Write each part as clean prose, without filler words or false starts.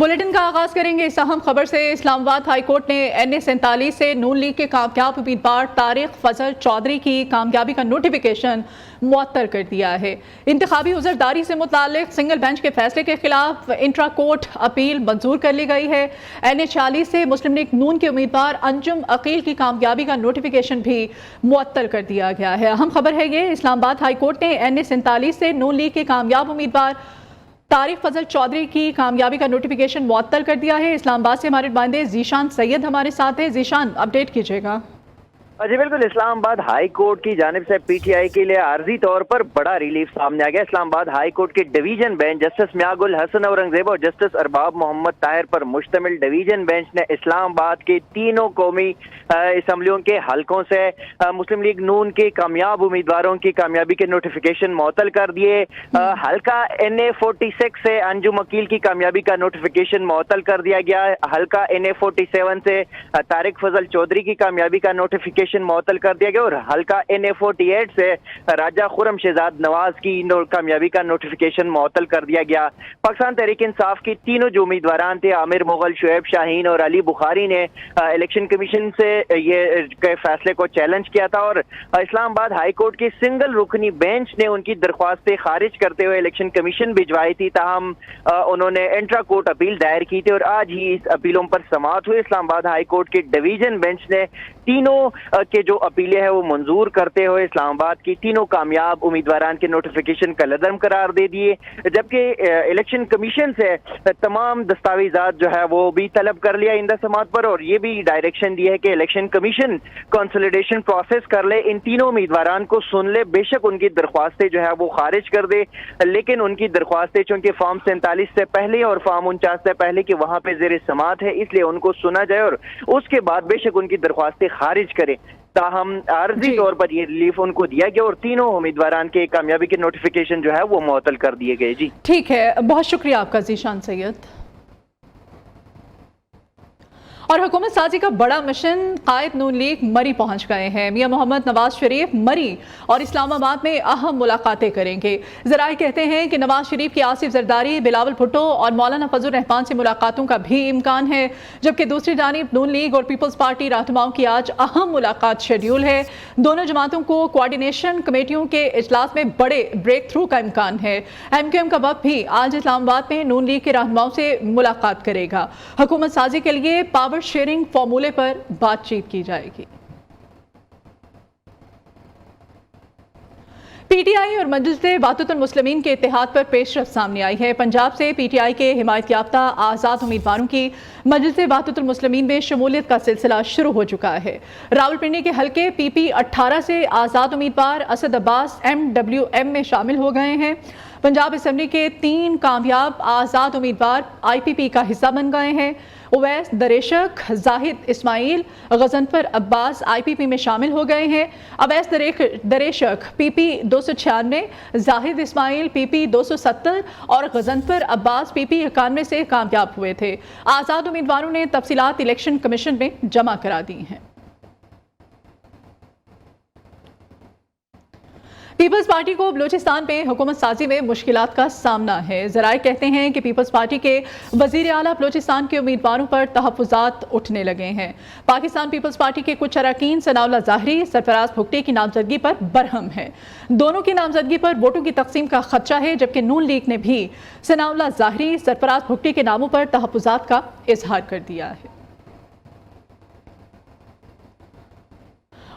Bulletin का आगाज करेंगे इस अहम खबर से। इस्लामाबाद हाई कोर्ट ने NA47 से नून लीग के कामयाब उम्मीदवार तारिक फजल चौधरी की कामयाबी का नोटिफिकेशन मुअत्तल कर दिया है। इंतखाबी उज़रदारी से मुताल्लिक सिंगल बेंच के फैसले के खिलाफ इंट्रा कोर्ट अपील मंजूर कर ली गई है। NA40 से मुस्लिम लीग नून के उम्मीदवार अंजुम अकील की कामयाबी का नोटिफिकेशन भी मुअत्तल कर दिया गया है। अहम खबर है ये, इस्लामाबाद हाई कोर्ट ने NA47 से नून लीग के कामयाब उम्मीदवार तारिक फजल चौधरी की कामयाबी का नोटिफिकेशन मुअत्तल कर दिया है। इस्लामाबाद से हमारे नुमाइंदे ज़ीशान सैयद हमारे साथ हैं। ज़ीशान, अपडेट कीजिएगा। जी बिल्कुल, इस्लामाबाद हाई कोर्ट की जानिब से PTI के लिए आर्जी तौर पर बड़ा रिलीफ सामने आ गया। इस्लामाबाद हाई कोर्ट के division bench justice Miangul Hassan Aurangzeb और जस्टिस अरबाब मोहम्मद ताहिर पर मुश्तमिल डिवीजन बेंच ने इस्लामाबाद के तीनों कौमी असम्बलियों के हलकों से मुस्लिम लीग नून के कामयाब उम्मीदवारों की कामयाबी के नोटिफिकेशन मुअत्तल कर दिए। हल्का NA46 से अंजुम अकील की कामयाबी का नोटिफिकेशन मुअत्तल कर दिया गया। हल्का NA47 से तारिक फजल चौधरी की कामयाबी का नोटिफिकेशन मुअत्तल कर दिया गया और हल्का NA48 से राजा खुर्रम शहजाद नवाज की कामयाबी का नोटिफिकेशन मुअत्तल कर दिया गया। पाकिस्तान तहरीक इंसाफ की तीनों जो उम्मीदवार थे, आमिर मुगल, शुएब शाहीन और अली बुखारी ने इलेक्शन कमीशन से ये के फैसले को चैलेंज किया था और इस्लामाबाद हाई कोर्ट की सिंगल रुकनी बेंच ने उनकी दरख्वास्तें खारिज करते हुए इलेक्शन कमीशन भिजवाई थी। ताहम उन्होंने इंट्रा कोर्ट अपील दायर की थी और आज ही इस अपीलों पर समाअत हुई। इस्लामाबाद हाई कोर्ट के डिवीजन बेंच ने तीनों के जो अपीलें हैं वो मंजूर करते हुए इस्लामाबाद की तीनों कामयाब उम्मीदवारान के नोटिफिकेशन का लदम करार दे दिए, जबकि इलेक्शन कमीशन से तमाम दस्तावेजात जो है वो भी तलब कर लिया इंदा समात पर और ये भी डायरेक्शन दी है कि इलेक्शन कमीशन कंसोलिडेशन प्रोसेस कर ले, इन तीनों उम्मीदवारान को सुन ले। बेशक उनकी दरख्वास्तें जो है वो खारिज कर दे, लेकिन उनकी दरख्वास्तें चूंकि फॉर्म 47 से पहले और फॉर्म 49 से पहले कि वहां पे जेर समात है, इसलिए उनको सुना जाए और उसके बाद बेशक उनकी दरख्वास्तें खारिज करें। ताहम आर्जी तौर पर ये रिलीफ उनको दिया गया और तीनों उम्मीदवारान के कामयाबी के नोटिफिकेशन जो है वो मुअत्तल कर दिए गए। जी ठीक है, बहुत शुक्रिया आपका ज़ीशान सैयद। और हुकूमत साजी का बड़ा मिशन, कायद नून लीग मरी पहुंच गए हैं। मियां मोहम्मद नवाज शरीफ मरी और इस्लामाबाद में अहम मुलाकातें करेंगे। ज़राए कहते हैं कि नवाज शरीफ की आसिफ जरदारी, बिलावल भुट्टो और मौलाना फजल रहमान से मुलाकातों का भी इम्कान है, जबकि दूसरी जानिब नून लीग और पीपल्स पार्टी रहनुमाओं की आज अहम मुलाकात शेड्यूल है। दोनों जमातों को कोऑर्डिनेशन कमेटियों के इजलास में बड़े ब्रेक थ्रू का इम्कान है। MQM का वक्त भी आज इस्लामाबाद में नून लीग के रहनुमाओं से मुलाकात करेगा। हुकूमत साजी के लिए पावर शेयरिंग फॉर्मूले पर बातचीत की जाएगी। PTI और मजलिस वातुल मुस्लिमीन के इत्तेहाद पर पेशरफ्त सामने आई है। पंजाब से PTI के हिमायत याफ्ता आज़ाद उम्मीदवारों की मजलिस वातुल मुस्लिमीन में शमूलियत का सिलसिला शुरू हो चुका है। रावलपिंडी के हल्के PP 18 से आज़ाद उम्मीदवार असद अब्बास MWM में शामिल हो गए हैं। पंजाब असेंबली के 3 कामयाब आज़ाद उम्मीदवार IPP का हिस्सा बन गए हैं। उवैस दरेशक, जाहिद इस्माइल, गजनफर अब्बास IPP में शामिल हो गए हैं। अवैस दरेशक PP 296, जाहिद इस्माइल PP 270 और गजनफर अब्बास PP 91 से कामयाब हुए थे। आज़ाद उम्मीदवारों ने तफसीलात इलेक्शन कमीशन में जमा करा दी हैं। पीपल्स पार्टी को बलूचिस्तान में हुकूमत साजी में मुश्किलात का सामना है। ज़राए कहते हैं कि पीपल्स पार्टी के वज़ीर आला बलूचिस्तान के उम्मीदवारों पर तहफ़्फ़ुज़ात उठने लगे हैं। पाकिस्तान पीपल्स पार्टी के कुछ अरकान सनाउल्लाह ज़ाहरी, सरफराज भुट्टो की नामजदगी पर बरहम है। दोनों की नामजदगी पर वोटों की तकसीम का खदशा है, जबकि नून लीग ने भी सनाउल्लाह ज़ाहरी, सरफराज भुट्टो के नामों पर तहफ़्फ़ुज़ात का इजहार कर दिया है।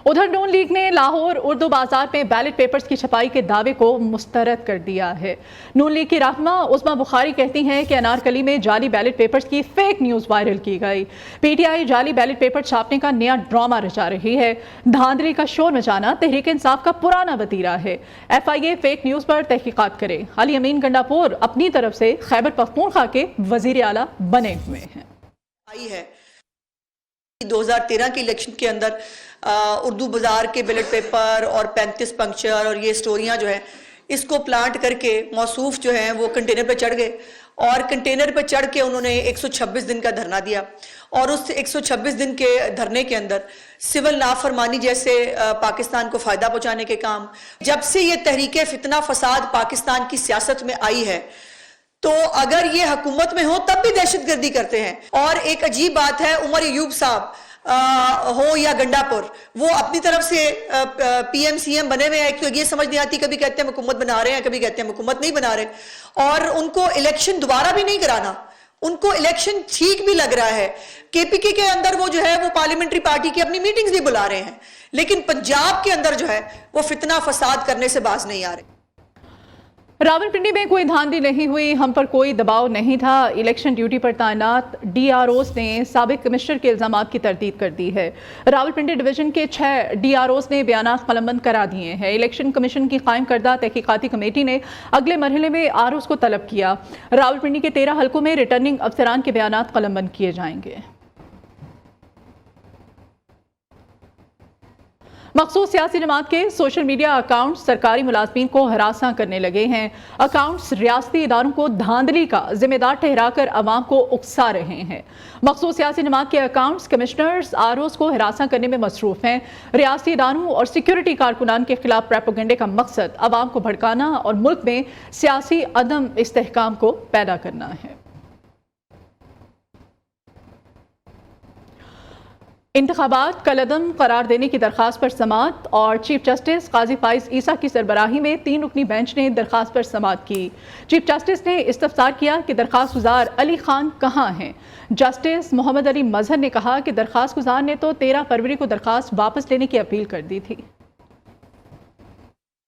उधर नून लीग ने लाहौर उर्दू बाजार में बैलेट पेपर्स की छपाई के दावे को मुस्तरद कर दिया है। नून लीग की रहनुमा उस्मा बुखारी कहती हैं कि अनारकली में जाली बैलेट पेपर्स की फेक न्यूज़ वायरल की गई। PTI जाली बैलेट पेपर छापने का नया ड्रामा रचा रही है। धांधली का शोर मचाना तहरीक इंसाफ का पुराना वतीरा है। FIA फेक न्यूज़ पर तहकीकात करे। अली अमीन गंडापुर अपनी तरफ से खैबर पख्तूनख्वा के वजीर आला बने हुए हैं। 2013 के इलेक्शन के अंदर उर्दू बाजार के बैलेट पेपर और 35 पंक्चर और ये स्टोरियां जो है इसको प्लांट करके मौसूफ जो है वो कंटेनर पे चढ़ गए और कंटेनर पे चढ़ के उन्होंने 126 दिन का धरना दिया और उस 126 दिन के धरने के अंदर सिविल नाफरमानी जैसे पाकिस्तान को फ़ायदा पहुंचाने के काम, जब से ये तहरीक फितना फसाद पाकिस्तान की सियासत में आई है تو اگر یہ حکومت میں ہو تب بھی دہشت گردی کرتے ہیں. اور ایک عجیب بات ہے، عمر ایوب صاحب ہو یا گنڈا پور، وہ اپنی طرف سے پی ایم سی ایم بنے ہوئے ہیں کہ یہ سمجھ نہیں آتی، کبھی کہتے ہیں حکومت بنا رہے ہیں، کبھی کہتے ہیں حکومت نہیں بنا رہے، اور ان کو الیکشن دوبارہ بھی نہیں کرانا. ان کو الیکشن ٹھیک بھی لگ رہا ہے. کے پی کے اندر وہ جو ہے وہ پارلیمنٹری پارٹی کی اپنی میٹنگز بھی بلا رہے ہیں، لیکن پنجاب کے اندر جو ہے وہ فتنہ فساد کرنے سے باز نہیں آ رہے. راولپنڈی میں کوئی دھاندلی نہیں ہوئی، ہم پر کوئی دباؤ نہیں تھا. الیکشن ڈیوٹی پر تعینات ڈی آر اوز نے سابق کمشنر کے الزامات کی تردید کر دی ہے. راولپنڈی ڈویژن کے 6 ڈی آر اوز نے بیانات قلمبند کرا دیے ہیں. الیکشن کمیشن کی قائم کردہ تحقیقاتی کمیٹی نے اگلے مرحلے میں آر اوز کو طلب کیا. راولپنڈی کے 13 حلقوں میں ریٹرننگ افسران کے بیانات قلمبند کیے جائیں گے. مخصوص سیاسی جماعت کے سوشل میڈیا اکاؤنٹس سرکاری ملازمین کو ہراساں کرنے لگے ہیں. اکاؤنٹس ریاستی اداروں کو دھاندلی کا ذمہ دار ٹھہرا کر عوام کو اکسا رہے ہیں. مخصوص سیاسی جماعت کے اکاؤنٹس کمشنرز آر اوز کو ہراساں کرنے میں مصروف ہیں. ریاستی اداروں اور سیکیورٹی کارکنان کے خلاف پروپیگنڈے کا مقصد عوام کو بھڑکانا اور ملک میں سیاسی عدم استحکام کو پیدا کرنا ہے. انتخابات کالعدم قرار دینے کی درخواست پر سماعت اور چیف جسٹس قاضی فائز عیسیٰ کی سربراہی میں 3 رکنی بینچ نے درخواست پر سماعت کی. چیف جسٹس نے استفسار کیا کہ درخواست گزار علی خان کہاں ہیں. جسٹس محمد علی مظہر نے کہا کہ درخواست گزار نے تو 13 فروری کو درخواست واپس لینے کی اپیل کر دی تھی.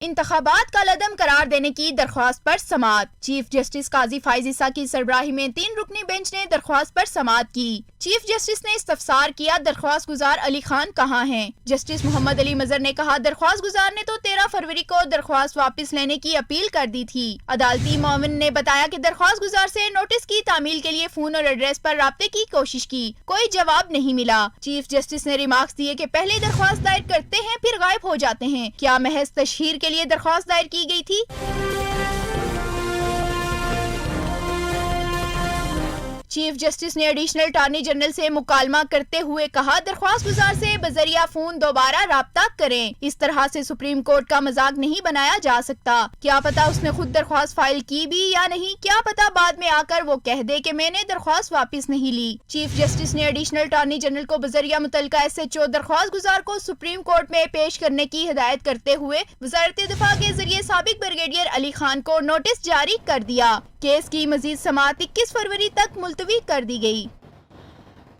انتخابات کالعدم قرار دینے کی درخواست پر سماعت. چیف جسٹس قاضی فائز عیسیٰ کی سربراہی میں 3 رکنی بینچ نے درخواست پر سماعت کی. چیف جسٹس نے استفسار کیا درخواست گزار علی خان کہاں ہیں. جسٹس محمد علی مظہر نے کہا درخواست گزار نے تو 13 فروری کو درخواست واپس لینے کی اپیل کر دی تھی. عدالتی معاون نے بتایا کہ درخواست گزار سے نوٹس کی تعمیل کے لیے فون اور ایڈریس پر رابطے کی کوشش کی، کوئی جواب نہیں ملا. چیف جسٹس نے ریمارکس دیے کہ پہلے درخواست دائر کرتے ہیں پھر غائب ہو جاتے ہیں، کیا محض تشہیر کے لیے درخواست دائر کی گئی تھی؟ چیف جسٹس نے ایڈیشنل اٹارنی جنرل سے مکالمہ کرتے ہوئے کہا درخواست گزار سے بذریعہ فون دوبارہ رابطہ کریں. اس طرح سے سپریم کورٹ کا مذاق نہیں بنایا جا سکتا. کیا پتا اس نے خود درخواست فائل کی بھی یا نہیں، کیا پتا بعد میں آ کر وہ کہہ دے کہ میں نے درخواست واپس نہیں لی. چیف جسٹس نے ایڈیشنل اٹارنی جنرل کو بذریعہ متعلقہ SHO درخواست گزار کو سپریم کورٹ میں پیش کرنے کی ہدایت کرتے ہوئے وزارت دفاع کے ذریعے سابق بریگیڈیئر علی خان کو نوٹس جاری کر دیا. کیس کی مزید سماعت 21 فروری تک ملتوی کر دی گئی.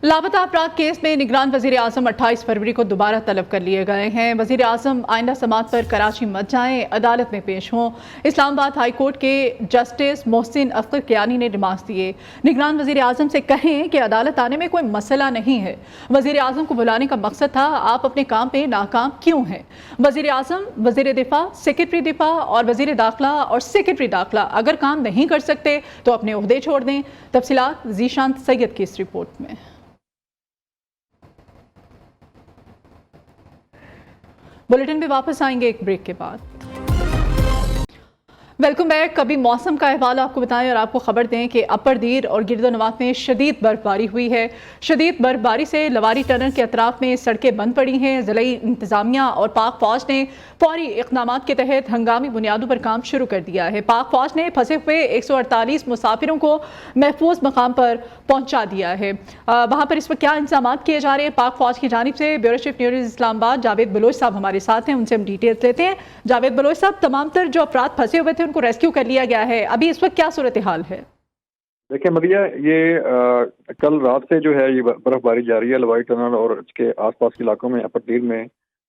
لاپتہ افراد کیس میں نگران وزیر اعظم 28 فروری کو دوبارہ طلب کر لیے گئے ہیں. وزیر اعظم آئندہ سماعت پر کراچی مت جائیں، عدالت میں پیش ہوں. اسلام آباد ہائی کورٹ کے جسٹس محسن افخر کیانی نے ریمارکس دیے. نگران وزیر اعظم سے کہیں کہ عدالت آنے میں کوئی مسئلہ نہیں ہے، وزیر اعظم کو بلانے کا مقصد تھا، آپ اپنے کام پہ ناکام کیوں ہیں؟ وزیر اعظم، وزیر دفاع، سیکرٹری دفاع اور وزیر داخلہ اور سیکرٹری داخلہ اگر کام نہیں کر سکتے تو اپنے عہدے چھوڑ دیں. تفصیلات ذیشان سید کی اس رپورٹ میں. بلیٹن میں واپس آئیں گے ایک بریک کے بعد. Welcome back. کبھی موسم کا احوال آپ کو بتائیں اور آپ کو خبر دیں کہ اپر دیر اور گرد و نواح میں شدید برفباری ہوئی ہے. شدید برفباری سے لواری ٹنل کے اطراف میں سڑکیں بند پڑی ہیں. ضلعی انتظامیہ اور پاک فوج نے فوری اقدامات کے تحت ہنگامی بنیادوں پر کام شروع کر دیا ہے. پاک فوج نے پھنسے ہوئے 148 مسافروں کو محفوظ مقام پر پہنچا دیا ہے. وہاں پر اس وقت کیا انتظامات کیے جا رہے ہیں پاک فوج کی جانب سے؟ بیورو چیف نیوز اسلام آباد جاوید بلوچ صاحب ہمارے ساتھ ہیں، ان سے ہم ڈیٹیلز لیتے ہیں. جاوید بلوچ صاحب، تمام تر جو افراد پھنسے ہوئے تھے ان کو ریسکیو کر لیا گیا ہے، ابھی اس وقت کیا صورتحال ہے؟ دیکھیں مدیہ، یہ کل رات سے جو ہے یہ برف باری جاری ہے لوائی ٹنل اور اس کے آس پاس کے علاقوں میں، اپر دیر میں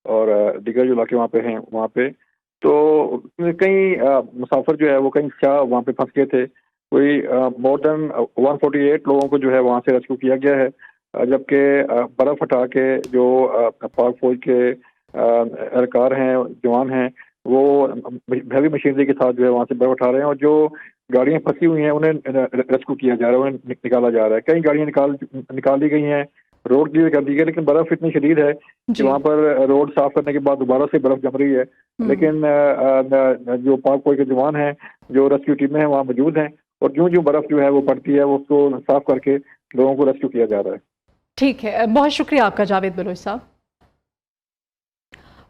اور دیگر جو علاقے وہاں پہ ہیں وہاں پہ. تو کئی مسافر جو ہے وہ کئی وہاں پہ پھنس گئے تھے. کوئی مور دین 148 لوگوں کو جو ہے وہاں سے ریسکیو کیا گیا ہے، جبکہ برف ہٹا کے جو پاک فوج کے اہلکار ہیں، جوان ہیں، وہ ہیوی مشینری کے ساتھ جو ہے وہاں سے برف اٹھا رہے ہیں، اور جو گاڑیاں پھنسی ہوئی ہیں انہیں ریسکیو کیا جا رہا ہے، انہیں نکالا جا رہا ہے. کئی گاڑیاں نکال دی گئی ہیں، روڈ کلیئر کر دی گئی، لیکن برف اتنی شدید ہے کہ وہاں پر روڈ صاف کرنے کے بعد دوبارہ سے برف جم رہی ہے. لیکن جو پاک فوج کے جوان ہیں، جو ریسکیو ٹیمیں ہیں وہاں موجود ہیں، اور جو برف جو ہے وہ پڑتی ہے وہ اس کو صاف کر کے لوگوں کو ریسکیو کیا جا رہا ہے. ٹھیک ہے، بہت شکریہ آپ کا جاوید بلوچ صاحب.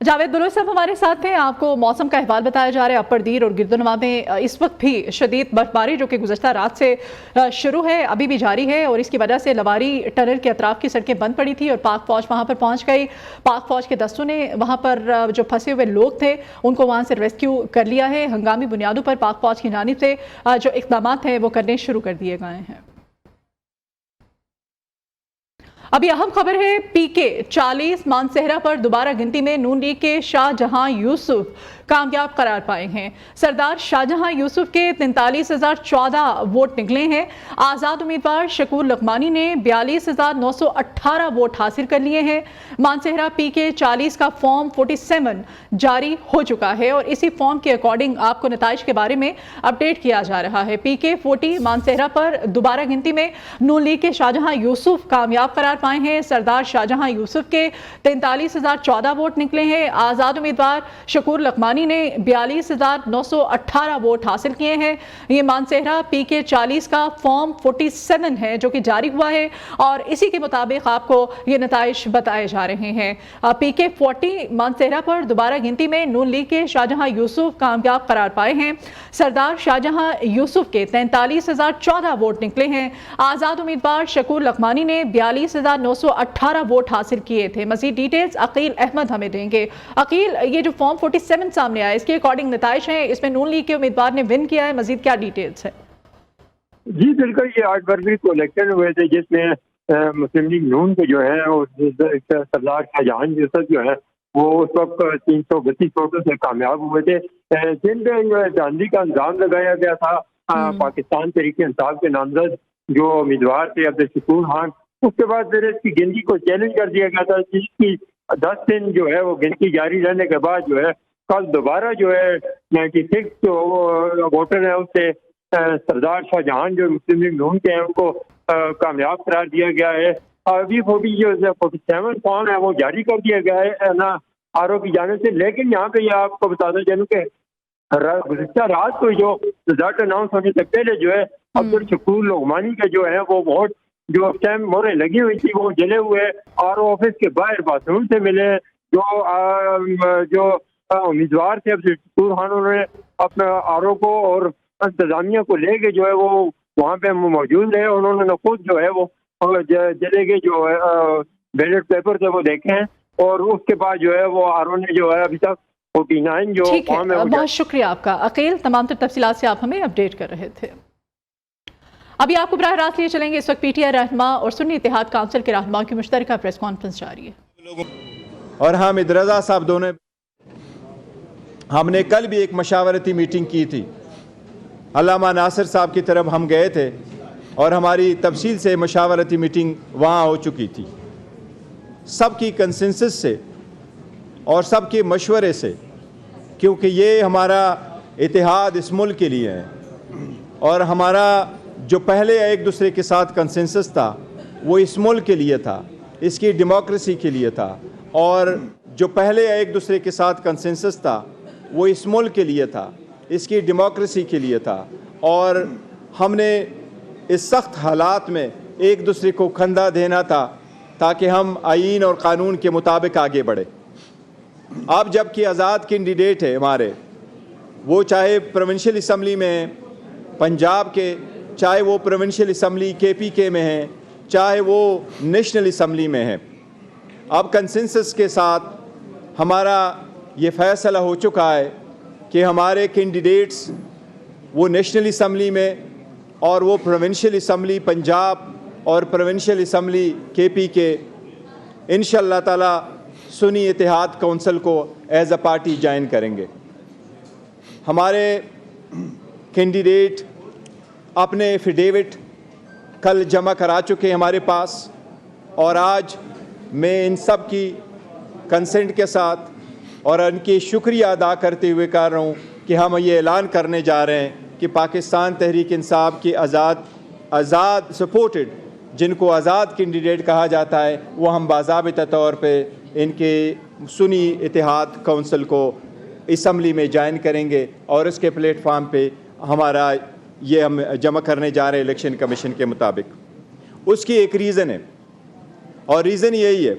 जावेद बलोच साहब हमारे साथ हैं। आपको मौसम का अहवाल बताया जा रहा है। अपर दीर और गिरदोनवा में इस वक्त भी शदीद बर्फबारी जो कि गुज़श्ता रात से शुरू है अभी भी जारी है, और इसकी वजह से लवारी टनल के अतराफ की सड़कें बंद पड़ी थी और पाक फौज वहाँ पर पहुँच गई। पाक फौज के दस्तों ने वहाँ पर जो फंसे हुए लोग थे उनको वहाँ से रेस्क्यू कर लिया है। हंगामी बुनियादों पर पाक फौज की जानिब से जो इक़दाम हैं वो करने शुरू कर दिए गए हैं। अभी अहम खबर है, पीके 40 मानसेहरा पर दोबारा गिनती में नून लीग के शाहजहां यूसुफ कामयाब करार पाए हैं। सरदार शाहजहां यूसुफ के 43,014 वोट निकले हैं। आज़ाद उम्मीदवार शकूर लकमानी ने 42,918 वोट हासिल कर लिए हैं। मानसेहरा पीके 40 का फॉर्म 47 जारी हो चुका है और इसी फॉर्म के अकॉर्डिंग आपको नताइज के बारे में अपडेट किया जा रहा है। पीके 40 मानसेहरा पर दोबारा गिनती में नून लीग के शाहजहां यूसुफ कामयाब करार पाए हैं। सरदार शाहजहां यूसुफ के 43,014 वोट निकले हैं। आज़ाद उम्मीदवार शकूर लकमानी ने 42,918 वोट हासिल किए हैं। ये मानसेहरा पीके 40 का फॉर्म 47 है जो कि जारी हुआ है और इसी के मुताबिक आपको ये नताइज बताए जा रहे हैं। पीके 40 मानसेहरा पर दोबारा गिनती में नून लीग के शाहजहां यूसुफ कामयाब करार पाए हैं। सरदार शाहजहां यूसुफ के 43,014 वोट निकले हैं। आज़ाद उम्मीदवार शकूर लकमानी ने 42,918 वोट हासिल किए थे। मजीद डिटेल्स अकील अहमद हमें देंगे। अकील, ये जो फॉर्म 47 सामने आया इसके अकॉर्डिंग नताइज हैं, इसमें नून लीग के उम्मीदवार ने विन किया है, मजीद क्या डिटेल्स है? जी बिल्कुल, ये 8 फरवरी को इलेक्शन हुए थे जिसमें मुस्लिम लीग नून के जो है सरदार शाहजहां यूसुफ जो है वो उस वक्त 332 वोटों से कामयाब हुए थे। जिन पे धांधली का अंजाम लगाया गया था पाकिस्तान तहरीक इंसाफ के नामजद जो उम्मीदवार थे अब्दुल शकूर खान, उसके बाद फिर इसकी गिनती को चैलेंज कर दिया गया था, जिसकी 10 दिन जो है वो गिनती जारी रहने के बाद जो है कल दोबारा जो है 96 जो वोटर है उससे सरदार शाहजहां जो मुस्लिम लीग नून के हैं उनको कामयाब करार दिया गया है। अभी 47 फॉर्म है वो जारी कर दिया गया है ना आरओ की जाने से। लेकिन यहाँ पे आपको बताना चाहूँ कि गुज़श्ता रात को जो रिजल्ट अनाउंस होने से पहले जो है अब्दुल शकूर लकमानी के जो है वो वोट जो उस टाइम मोहरें लगी हुई थी वो जले हुए आरओ ऑफिस के बाहर बाथरूम से मिले। जो उम्मीदवार थे अब्दुल शकूर खान, उन्होंने अपने आरओ को और इंतजामिया को लेके जो है वो वहाँ पे मौजूद रहे। उन्होंने खुद जो है वो जले के जो है बैलेट पेपर थे वो देखे हैं और उसके बाद जो है वो आरओ ने जो है अभी तक 49 जो फॉर्म है। बहुत शुक्रिया आपका अकील, तमाम तफसीलात से आप हमें अपडेट कर रहे थे। अभी आपको बराह रास्त लिए चलेंगे। इस वक्त पीटीआई रहनुमा और सुन्नी इत्तेहाद काउंसिल के रहनुमा की मुश्तरका प्रेस कॉन्फ्रेंस जारी है। और हामिद रजा साहब दोनों, हमने कल भी एक मशावरती मीटिंग की थी। अल्लामा नासिर साहब की तरफ हम गए थे और हमारी तफसील से मशावरती मीटिंग वहाँ हो चुकी थी। सबकी कंसेंसस से और सबके मशवरे से, क्योंकि ये हमारा इत्तेहाद इस मुल्क के लिए है और हमारा जो पहले एक दूसरे के साथ कंसेंसस था वो इस मुल्क के लिए था, इसकी डेमोक्रेसी के लिए था। और जो पहले एक दूसरे के साथ कंसेंसस था वो इस मुल्क के लिए था, इसकी डेमोक्रेसी के लिए था। और हमने इस सख्त हालात में एक दूसरे को कंधा देना था ताकि हम आईन और क़ानून के मुताबिक आगे बढ़े। अब जबकि आज़ाद कैंडिडेट है हमारे, वो चाहे प्रोविंशियल असम्बली में हैं पंजाब के, चाहे वो प्रोविंशियल असम्बली KPK में हैं, चाहे वो नेशनल असम्बली में हैं। अब कंसेंसस के साथ हमारा ये फ़ैसला हो चुका है कि हमारे कैंडिडेट्स वो नेशनल असम्बली में और वो प्रोविंशियल असम्बली पंजाब और प्रोविंशियल असम्बली KPK इंशाअल्लाह ताला सुन्नी इत्तेहाद काउंसिल को एज अ पार्टी ज्वाइन करेंगे। हमारे कैंडिडेट अपने एफिडेविट कल जमा करा चुके हैं हमारे पास और आज मैं इन सब की कंसेंट के साथ और उनकी शुक्रिया अदा करते हुए कह रहा हूँ कि हम ये ऐलान करने जा रहे हैं कि पाकिस्तान तहरीक इंसाफ की आज़ाद सपोर्टेड, जिनको आज़ाद कैंडिडेट कहा जाता है, वो हम बाज़ाबिता तौर पे इनके सुन्नी इत्तेहाद काउंसिल को असम्बली में ज्वाइन करेंगे और इसके प्लेटफार्म पे हमारा ये हम जमा करने जा रहे हैं इलेक्शन कमीशन के मुताबिक। उसकी एक रीज़न है और रीज़न यही है,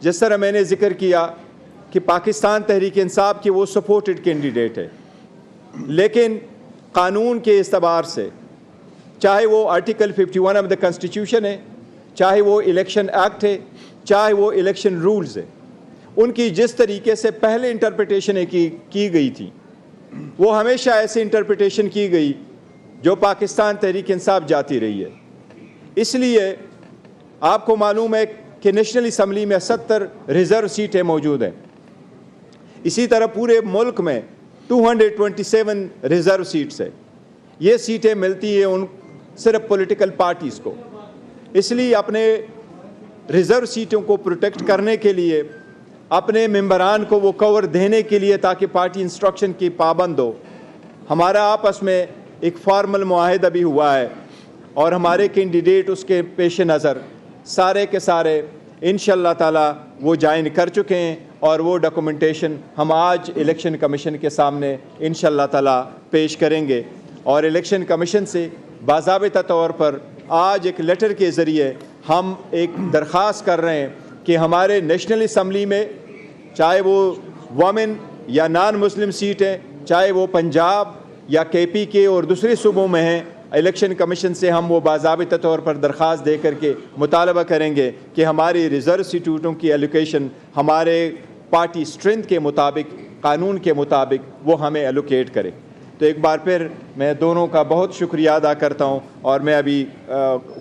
जिस तरह मैंने ज़िक्र किया کہ پاکستان تحریک انصاف کی وہ سپورٹڈ کینڈیڈیٹ ہے، لیکن قانون کے اعتبار سے چاہے وہ آرٹیکل 51 آف دا کنسٹیٹیوشن ہے، چاہے وہ الیکشن ایکٹ ہے، چاہے وہ الیکشن رولز ہے، ان کی جس طریقے سے پہلے انٹرپریٹیشن کی گئی تھی وہ ہمیشہ ایسی انٹرپریٹیشن کی گئی جو پاکستان تحریک انصاف جاتی رہی ہے۔ اس لیے آپ کو معلوم ہے کہ نیشنل اسمبلی میں 70 ریزرو سیٹیں موجود ہیں، اسی طرح پورے ملک میں 227 ریزرو سیٹس ہیں۔ یہ سیٹیں ملتی ہیں ان صرف پولیٹیکل پارٹیز کو، اس لیے اپنے ریزرو سیٹوں کو پروٹیکٹ کرنے کے لیے، اپنے ممبران کو وہ کور دینے کے لیے تاکہ پارٹی انسٹرکشن کی پابند ہو، ہمارا آپس میں ایک فارمل معاہدہ بھی ہوا ہے، اور ہمارے کینڈیڈیٹ اس کے پیش نظر سارے کے سارے انشاءاللہ تعالی وہ جوائن کر چکے ہیں، اور وہ ڈاکومنٹیشن ہم آج الیکشن کمیشن کے سامنے انشاءاللہ تعالی پیش کریں گے، اور الیکشن کمیشن سے باضابطہ طور پر آج ایک لیٹر کے ذریعے ہم ایک درخواست کر رہے ہیں کہ ہمارے نیشنل اسمبلی میں چاہے وہ وومن یا نان مسلم سیٹ ہے، چاہے وہ پنجاب یا کے پی کے اور دوسرے صوبوں میں ہیں، الیکشن کمیشن سے ہم وہ باضابطہ طور پر درخواست دے کر کے مطالبہ کریں گے کہ ہماری ریزرو سیٹوں کی ایلوکیشن ہمارے پارٹی اسٹرینتھ کے مطابق، قانون کے مطابق وہ ہمیں ایلوکیٹ کرے۔ تو ایک بار پھر میں دونوں کا بہت شکریہ ادا کرتا ہوں، اور میں ابھی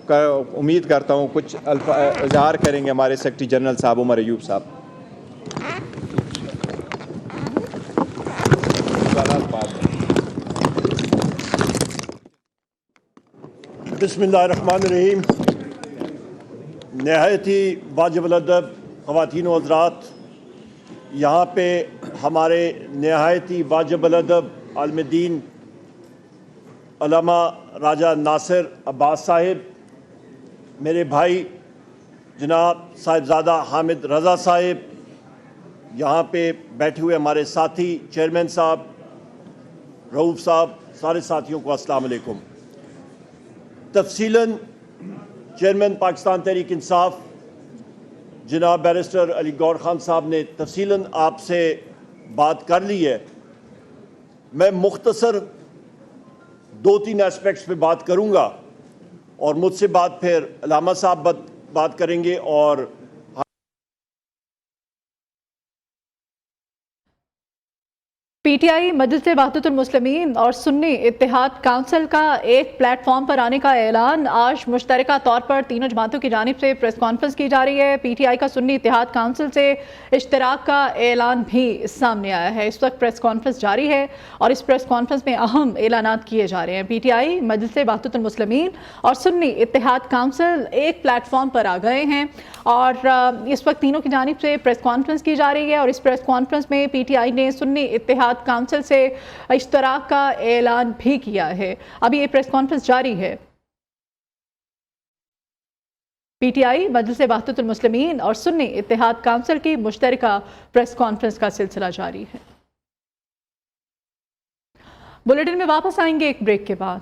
امید کرتا ہوں کچھ اظہار کریں گے ہمارے سیکرٹری جنرل صاحب عمر ایوب صاحب۔ بسم اللہ الرحمن الرحیم۔ نہایت ہی واجب الادب خواتین و حضرات، یہاں پہ ہمارے نہایت ہی واجب الادب عالم دین علامہ راجہ ناصر عباس صاحب، میرے بھائی جناب صاحبزادہ حامد رضا صاحب، یہاں پہ بیٹھے ہوئے ہمارے ساتھی چیئرمین صاحب، رؤوف صاحب، سارے ساتھیوں کو السلام علیکم۔ تفصیلاً چیئرمین پاکستان تحریک انصاف جناب بیرسٹر علی گور خان صاحب نے تفصیلاً آپ سے بات کر لی ہے۔ میں مختصر 2-3 اسپیکٹس پہ بات کروں گا، اور مجھ سے بعد پھر علامہ صاحب بات کریں گے، اور پی ٹی آئی مجلس وحدت المسلمین اور سنی اتحاد کونسل کا ایک پلیٹ فارم پر آنے کا اعلان آج مشترکہ طور پر تینوں جماعتوں کی جانب سے پریس کانفرنس کی جا رہی ہے۔ پی ٹی آئی کا سنی اتحاد کونسل سے اشتراک کا اعلان بھی سامنے آیا ہے۔ اس وقت پریس کانفرنس جاری ہے، اور اس پریس کانفرنس میں اہم اعلانات کیے جا رہے ہیں۔ پی ٹی آئی مجلس وحدت المسلمین اور سنی اتحاد کونسل ایک پلیٹ فارم پر آ گئے ہیں، اور اس وقت تینوں کی جانب سے پریس کانفرنس کی جا رہی ہے، اور اس پریس کانفرنس میں پی ٹی آئی نے سنی اتحاد کونسل سے اشتراک کا اعلان بھی کیا ہے۔ ابھی یہ پریس کانفرنس جاری ہے۔ پی ٹی آئی مجلس وحدت المسلمین اور سنی اتحاد کونسل کی مشترکہ پریس کانفرنس کا سلسلہ جاری ہے۔ بلیٹن میں واپس آئیں گے ایک بریک کے بعد۔